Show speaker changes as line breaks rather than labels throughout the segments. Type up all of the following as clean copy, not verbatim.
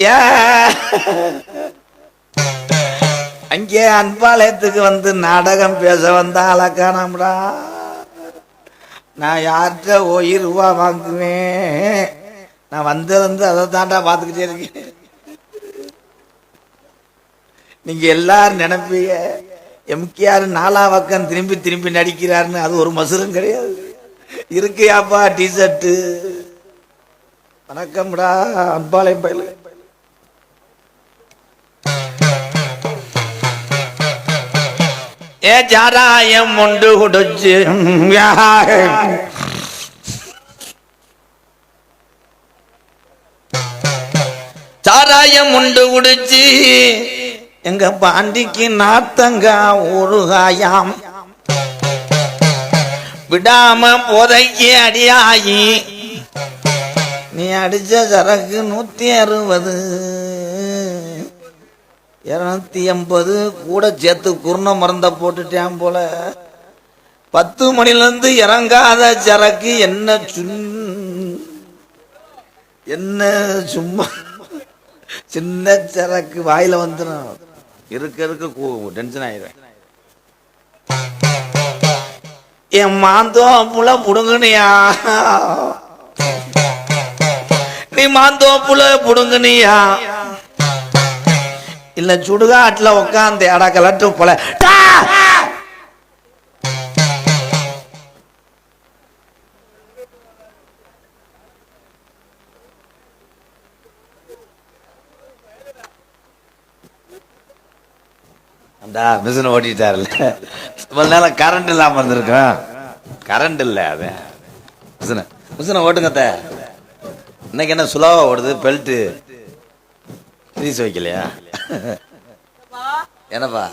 ஏ அங்கே அன்பாலயத்துக்கு வந்து நாடகம் பேச வந்தால காணாமடா. நான் யார்கிட்ட ரூபா வாங்குவேன்? நான் வந்து அதை தாண்டா பார்த்துக்கிட்டே இருக்கேன். நீங்க எல்லாரும் நினைப்பீங்க எம்கேஆர் 4ஆம் பக்கம் திரும்பி திரும்பி நடிக்கிறாருன்னு. அது ஒரு மசுரும் கிடையாது. இருக்கியாப்பா டிஷர்ட்டு. வணக்கம்டா அன்பாலயம் பயில. ஏ சாராயம் உண்டு குடிச்சு சாராயம் உண்டு குடிச்சு எங்க பாண்டிக்கு நாத்தங்கா ஊறுகாயாம் விடாம போதைக்கு அடியாயி. நீ அடிச்ச சரக்கு 160, 280 கூட சேர்த்து குருண மருந்த போட்டுட்டேன் போல. 10 மணிலிருந்து இறங்காத சரக்கு என்ன சும்மா சின்ன சரக்கு வாயில வந்துடும். இருக்க டென்ஷன் ஆயிடுவேன். என் மாந்தோப்புல புடுங்கனியா, நீ மாந்தோப்புல புடுங்கனியா இல்ல சுடுகாட்டுல உட்காந்து அடா கலட்டு போல. அந்த மிஷின் ஓட்டிட்டாருல்ல, இவ்வளவு நேரம் கரண்ட் இல்லாம இருந்திருக்கோம். கரண்ட் இல்ல, அது மிஷினை ஓட்டுங்க. இன்னைக்கு என்ன சுலவா ஓடுது? பெல்ட் ரீஸ் வைக்கலையா? என்னப்பா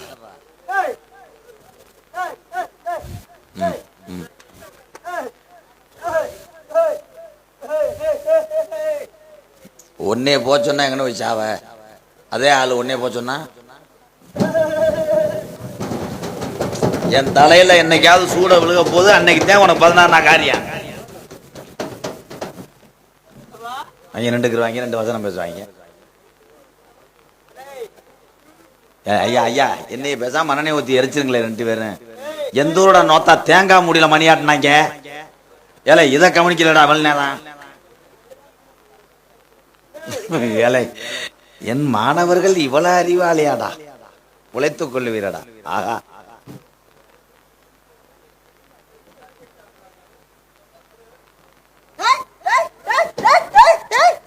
ஒன்னே போச்சோன்னா எங்கன்னு போய் சாவ? அதே ஆளு ஒன்னே போச்சோன்னா என் தலையில என்னைக்காவது சூட விழுக போது அன்னைக்கு தான் உனக்கு 16 காரியம். அவங்க 2 வசனம் பேசுவாங்க. ஐயா ஐயா என்னைய பேசாம மண்ணெண்ணை ஊத்தி எரிச்சிருங்களே 2 பேரும். எந்த ஊரோட நோத்தா தேங்காய் முடியல மணியாட்டினாங்க. ஏலை இதை கவனிக்கலடா அவள் நேரம். ஏலை என் மாணவர்கள் இவ்வளவு அறிவாளியாடா, உழைத்துக் கொள்ளுவீரடா. ஆகா,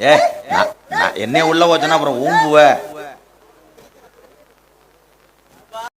ஏ என்ன உள்ள போச்சோன்னா அப்புறம் ஊம்புவ.